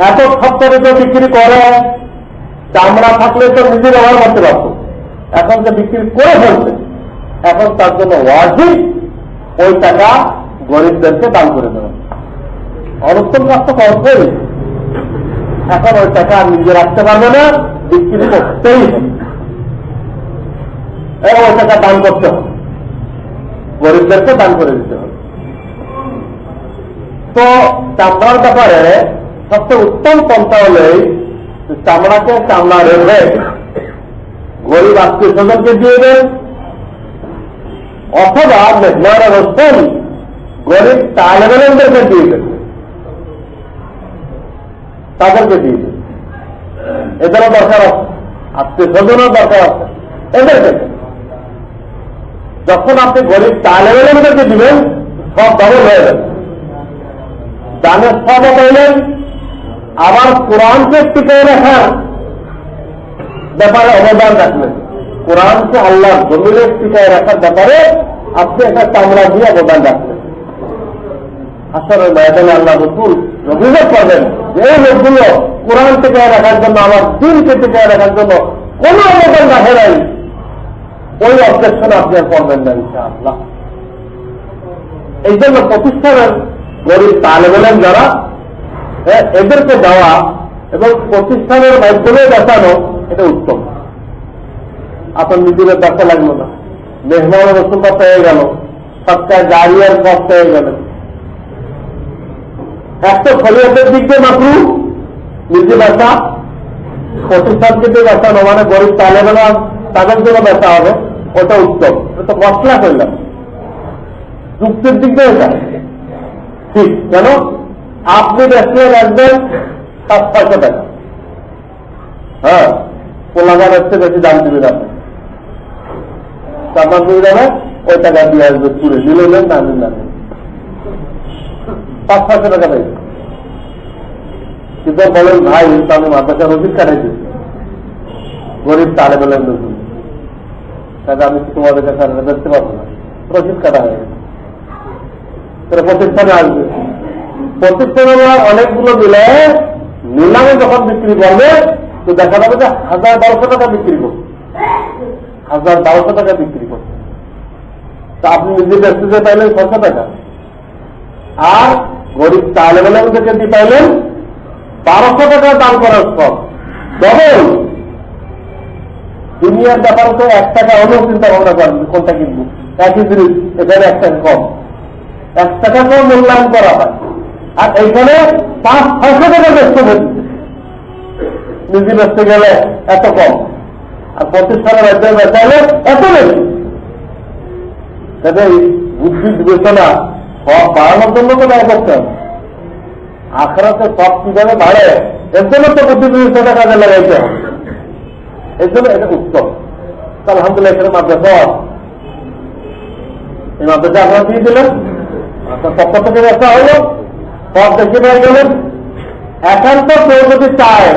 এত সপ্তাহে তো বিক্রি করে, চামড়া থাকলে তো নিজের ব্যবহার করতে পারত, এখন যে বিক্রি করে ফেলছে, এখন তার জন্য ওয়াজিব ওই টাকা গরিবদেরকে দান করে দেওয়া। অনুত্তম কাজ তো করবেই, এখন ওই টাকা নিজে রাখতে পারবে না, বিক্রি করতেই হবে, এবং ওই টাকা দান করতে হবে, গরিবদেরকে দান করে দিতে হবে। তো চামড়ার ব্যাপারে সবচেয়ে উত্তম পন্থা হলেই চামড়াকে চামড়া রেখে গরিব আত্মীয় স্বজনকে দিয়ে দেন, অথবা মেহমানের হোসেন গরিব তালেবানদেরকে দিয়ে দেন, তাদেরকে দিয়ে দেন। এদেরও দরকার আছে, আত্মীয় স্বজনের দরকার আছে, এদেরকে। যখন আপনি গরিব তালেবানদেরকে দিবেন, সব ডবল হয়ে যাবে, দানের সব পাইলেন, আবার কোরআনকে টিকে রাখার ব্যাপারে অবদান রাখলেন। কোরআনকে আল্লাহর জমিনে টিকায় রাখার ব্যাপারে আপনি একটা চামড়া দিয়ে অবদান রাখলেন। আসলে ময়দানে আল্লাহ রসুল অভিযোগ করবেন যে এই লোকগুলো কোরআন টিকায় রাখার জন্য, আমার দিনকে টিকায় রাখার জন্য কোন অবদান রাখে নাই, ওই অবজেকশন আপনি আর করবেন না ইনশাআল্লাহ। এই জন্য প্রতিষ্ঠানের গরিব তালেবেলেন যারা, এদেরকে দেওয়া এবং প্রতিষ্ঠানের মাধ্যমে দেখানো, এটা উত্তম। আপনার নিজের দেখা লাগলো না, মেহমান রসুলটা পেয়ে গেল, সবটা গাড়িয়ার সব পেয়ে গেল। একটা শরীয়তের দিক দিয়ে মাত্র নিজে ব্যথা, প্রতিষ্ঠানকে দিয়ে দেখানো, মানে গরিব তালেবেলা তাদের জন্য ব্যথা হবে, ওটা উত্তম। ওটা মশলা করলাম, যুক্তির দিক দিয়ে এটা ঠিক। কেন আপনি ব্যস্ত রাখবেন 700 টাকা, হ্যাঁ, পোলাগার হচ্ছে বেশি দাম দিবেন আপনি, আপনার দিয়ে যাবে, ওই টাকা দিয়ে আসবে, পুরে দিলেন না দিন না, 500 টাকা দেয়। কিন্তু বলেন ভাই আমি মাদ্রাসা রসিদ কাটাইছি, গরিব তালে বেলেন রসিদ, তাহলে আমি তোমাদের কাছে দেখতে পারবো না, রসিদ কাটা হয়ে গেছে। প্রতিষ্ঠানে আসবে, প্রতিষ্ঠানে অনেকগুলো মিলে নিলামে যখন বিক্রি করবে, তো দেখা যাবে যে 1000-1200 টাকা বিক্রি করবে, 1000-1200 টাকা বিক্রি করবে। তা আপনি নিজে ব্যক্তিতে পাইলেন 600 টাকা, আর গরিব তালেবেলেন থেকে দিয়ে পাইলেন 1200 টাকা দান করার সব ডবল। দুনিয়ার ব্যাপারে তো 1 টাকা হলেও চিন্তা ভাবনা করেন কোনটা কিনবো, একই জিনিস, এখানে 1 টাকা কম, 1 টাকা কম মূল্যায়ন করা হয়, আর এইখানে 500-600 টাকা ব্যস্ত হচ্ছে, নিজে বেচতে গেলে এত কম, আর প্রতিষ্ঠানের মাধ্যমে বেচাইলে এত বেশি। তাদের বুদ্ধি বিবেচনা সব বাড়ানোর জন্য তো ব্যয় করতে হবে, আখেরাতে সব কিভাবে বাড়ে এর জন্য তো বুদ্ধি বিবেচনা কাজে লাগাইতে হবে, এর জন্য এটা উত্তম। আলহামদুলিল্লাহ এখানে মাদ্রাসা, এই মাদ্রাসা আপনারা দিয়ে দিলেন, আপনার পক্ষ থেকে ব্যবসা হলো, সব দেখে পেয়ে গেলেন। একান্ত কেউ যদি চায়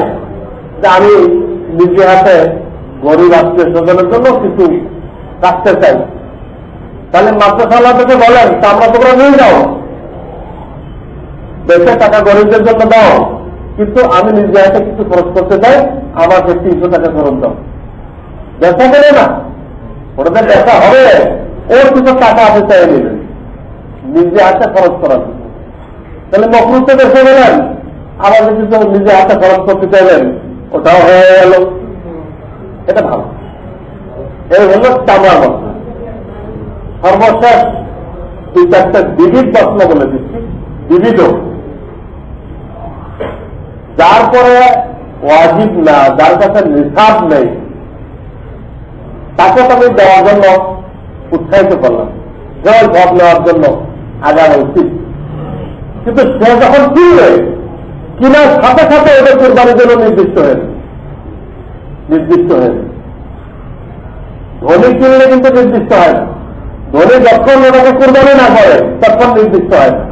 যে আমি নিজে হাতে গরিব আত্মীয় স্বজনের জন্য কিছু রাখতে চাই, তাহলে মাদ্রাসা থেকে বলেন আমরা তোমরা নিয়ে যাও, বেশি টাকা গরিবদের জন্য দাও, কিন্তু আমি নিজে হাতে কিছু খরচ করতে চাই, আমাকে 300 টাকা খরচ দাও। ব্যবসা করে না, ওটাতে ব্যবসা হবে, ওর কিছু টাকা আপনি চাই নেবেন নিজে হাতে খরচ করার জন্য। তাহলে মকরুতে বেসে গেলেন, আবার কিছু নিজে হাতে খরচ করতে চাইবেন, ওটাও হয়ে গেল, এটা ভালো। এই হল চামড়ার মশলা। সর্বশেষ 2-4টা বিবিধ প্রশ্ন বলে দিচ্ছি, বিবিধ, যার পরে ওয়াজিব না, যার কাছে নিসাব নেই, তাকে তো আমি দেওয়ার জন্য উৎসাহিত করলাম, যেমন সব নেওয়ার জন্য আগানো উচিত। কিন্তু সে যখন কিনবে, কিনার সাথে সাথে ওদের কোরবানির জন্য নির্দিষ্ট হয়েছে। ধনী কিনলে কিন্তু নির্দিষ্ট হয় না, ধনী যখন ওটাকে কোরবানি না করে তখন নির্দিষ্ট হয় না।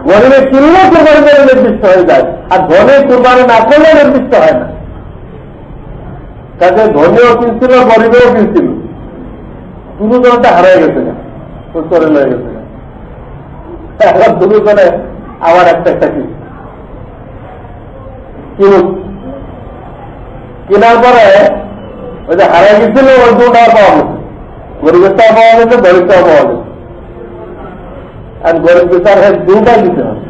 গরিবে কিনলেও কোরবানি করে নির্দিষ্ট হয়ে যায়, আর ধনী কোরবানি না করলে নির্দিষ্ট হয় না। কাজে ধনীও কিনছিল, গরিবেও কিনছিল, দুজনটা হারিয়ে গেছে না, চলে হয়ে গেছে না। এখন দুজনে আবার একটা একটা কিনুক, কেনার পরে ওই যে হারিয়ে গেছিল ওই দুটাও পাওয়া গেছে, গরিবেরটাও পাওয়া গেছে, গরিবটাও পাওয়া গেছে। আর গরিব বিচার দুটাই দিতে হবে।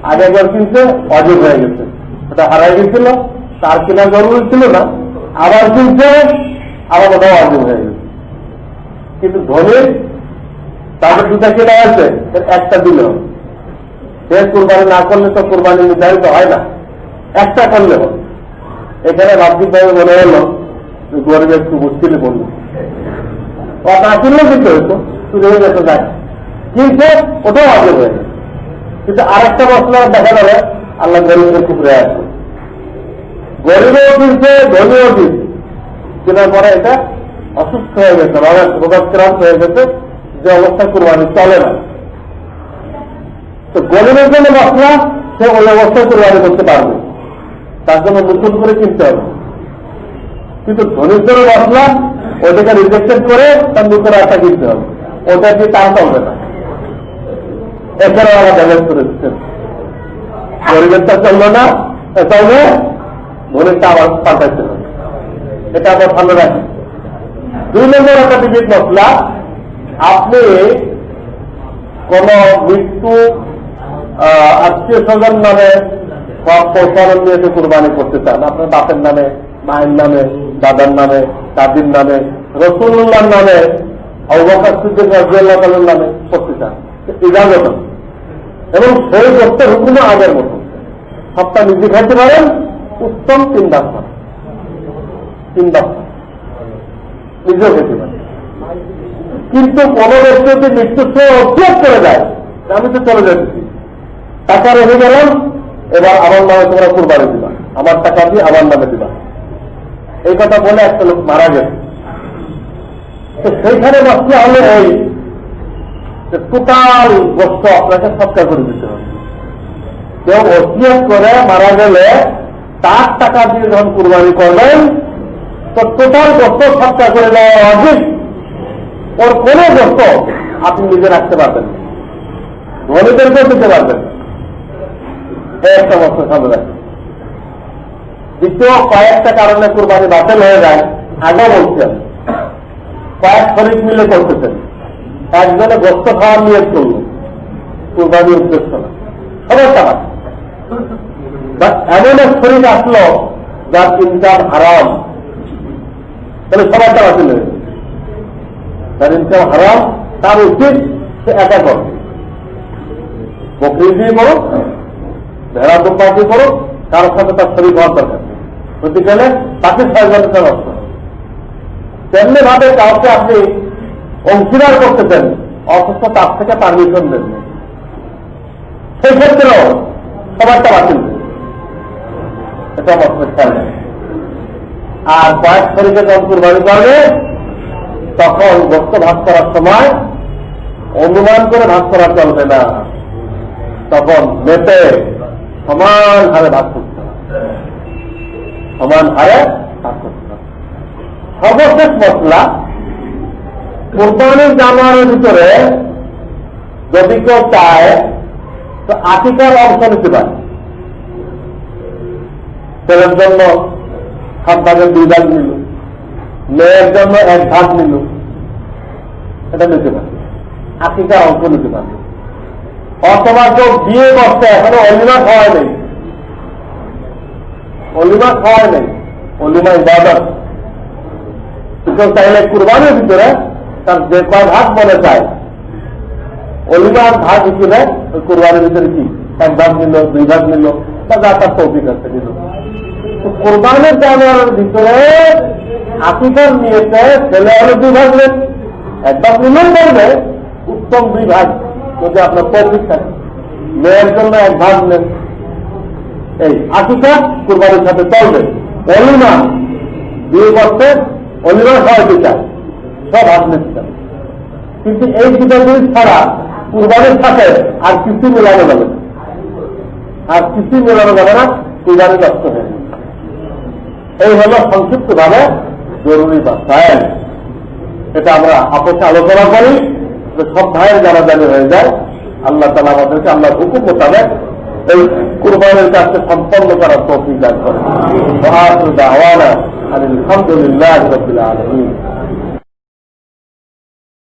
আগে একবার কিনছে অযোগ হয়ে গেছে, ওটা হারাই গেছিল, তার কেনা জরুরি ছিল না, আবার কিনছে, আবার ওটাও অযোগ হয়ে গেছে। কিন্তু ধনী তাদের দুটা কেনা আছে, একটা দিল, সে কোরবানি না করলে তো কোরবানি নির্ধারিত হয় না, একটা করলে হবে। এখানে বাহ্যিকভাবে মনে হলো গরিব একটু মুশকিলে পড়ল, না কিনলেও কিন্তু হইতো, শুরু হয়ে যেতে যায়, কিন্তু ওটাও অযোগ হয়ে গেছে। কিন্তু আরেকটা মশলা দেখা যাবে আল্লাহ গরিবের খুব রেয়ার আছে, গরিবেও কিনছে, ধনীও কিনছে, কেনার পরে এটা অসুস্থ হয়ে গেছে, রোগাক্রান্ত হয়ে গেছে, যে অবস্থা কোরবানি চলে না। তো গরিবের জন্য মশলা সে ওই অবস্থায় কোরবানি করতে পারবে, তার জন্য নতুন করে কিনতে হবে। কিন্তু ধনীর জন্য মশলা ওটাকে রিজেক্টেড করে তার নতুন একটা কিনতে হবে, ওটা দিয়ে তার চলবে না। এখানে আমরা ব্যালেন্স করে দিচ্ছেন, গরিবেরটা চললো না, চলবে, ধনীরটা আবার পাল্টাইতে হবে, এটা আবার ভালো রাখি। 2 নম্বর একটা বিবিধ মশলা, আপনি কোন মৃত্যু আত্মীয় স্বজন নামে প্রসারণ নিয়ে কোরবানি করতে চান, আপনার বাপের নামে, মায়ের নামে, দাদার নামে, দাদির নামে, রাসূলুল্লাহর নামে, আবু বকর সিদ্দিক রাদিয়াল্লাহু তাআলার নামে করতে চান, ইজাজত, এবং সেই গোষ্ঠের হুকুমও আগের মতো, সবটা নিজে খাইতে পারেন, উত্তম 3 দাস পান, 3 দাস নিজেও খেতে পারেন। কিন্তু কোন ব্যক্তি যদি মৃত্যুর সে অভিযোগ করে যায়, আমি তো চলে যাচ্ছি, টাকা রেখে গেলাম, এবার আমার নামে তোমরা কুরবানি দিবা, আমার টাকা দিয়ে আমার নামে দিবা, এই কথা বলে একটা লোক মারা গেছে। তো সেইখানে মশলা হলো এই টোটাল গোস্ত আপনাকে সৎকার করে দিতে হবে। কেউ ওসিয়ত করে মারা গেলে তার টাকা দিয়ে যখন কুরবানি করবেন, তো টোটাল গোস্ত সৎকার করে দেওয়া অধিক, ওর কোন গোস্ত আপনি নিজে রাখতে পারবেন, ধনীদেরকেও দিতে পারবেন, একটা বস্তু সামনে রাখবেন। দ্বিতীয়, কয়েকটা কারণে কুরবানি বাতিল হয়ে যায়, আগে বলছেন কয়েক শরীর মিলে করতেছেন, একজনে গোস্ত খাওয়ার নিয়োগ করল, কুরবানির উদ্দেশ্য না, সবার টাকা, এমন এক শরীর আসলো যার ইনকাম হারাম, তাহলে সবার টাকা বাতিল হয়ে যায়। যার ইনকাম হারাম, তার উচিত সে একা করবে, বকরি দিয়ে করো, ভেড়া দোপা দিয়ে করো, কারোর সাথে তার শরীর হওয়ার দরকার নেই, বলতে গেলে তাকে 6 ঘন্টা নষ্ট। তেমনি ভাবে কাউকে আপনি অংশীদার করতেছেন, অথচ তার থেকে পারমিশন দেন, সেই ক্ষেত্রেও সবারটা বাতিল, এটা অবশ্যই খেয়াল নেই। আর কয়েক শরীরে যখন কুরবানি করবে, তখন গোস্ত ভাগ করার সময় অনুমান করে ভাগ করা চলবে না, তখন মেপে সমান হারে ভাগ করতে হবে, সমান হারে ভাগ করতে হবে। সর্বশেষ মশলা, কোরবানির জানোয়ারের ভিতরে যদি কেউ চায় তো আকিকার অংশ নিতে পারে, ছেলের জন্য 7 ভাগের 2 ভাগ নিল, মেয়ের জন্য 1 ভাগ নিল, এটা নিতে পারে, আকিকার অংশ নিতে পারে। অথবা কেউ বিয়ে করছে, এখনো অলিমা খাওয়ায় নেই, অলিমা খাওয়ায় নেই, অলিমা ইবাদত, কেউ চাইলে কুরবানির ভিতরে তার যে কয় ভাগ মনে চায়, অলিমার ভাগ হিসেবে ওই কুরবানির ভিতরে কি 1 ভাগ নিল, 2 ভাগ নিল, তা যা তার তৌফিক আছে নিল। কোরবানির জানোয়ারের ভিতরে আকিকার নিয়েছে, ছেলে হলে 2 ভাগ নেন, 1 ভাগ নিলেও করবে, উত্তম 2 ভাগ যদি আপনার তৌফিক থাকে, মেয়ের জন্য 1 ভাগ নেন। এই আকিকা কুরবানির সাথে চলবে। অলিমা বিয়ে করতে অলিমা খাওয়াতে চায়, সব হাত নিতে চায়, কিন্তু এই 2টা জিনিস ছাড়া কুরবানির সাথে আর কিছু মেলানো যাবে না, আর কিছু মেলানো যাবে না, কুরবানি নষ্ট হয়ে যাবে। এই হল সংক্ষিপ্ত ভাবে জরুরি মাসাইল। এটা আমরা আপসে আলোচনা করি, সব ভাইয়ের জানাজানি হয়ে যায়। আল্লাহ তাআলা আমাদেরকে আল্লাহ হুকুম মোতাবেক এই কুরবানির কাজকে সম্পন্ন করার তৌফিক দান করেন। আলহামদুলিল্লাহ রাব্বিল আলামিন।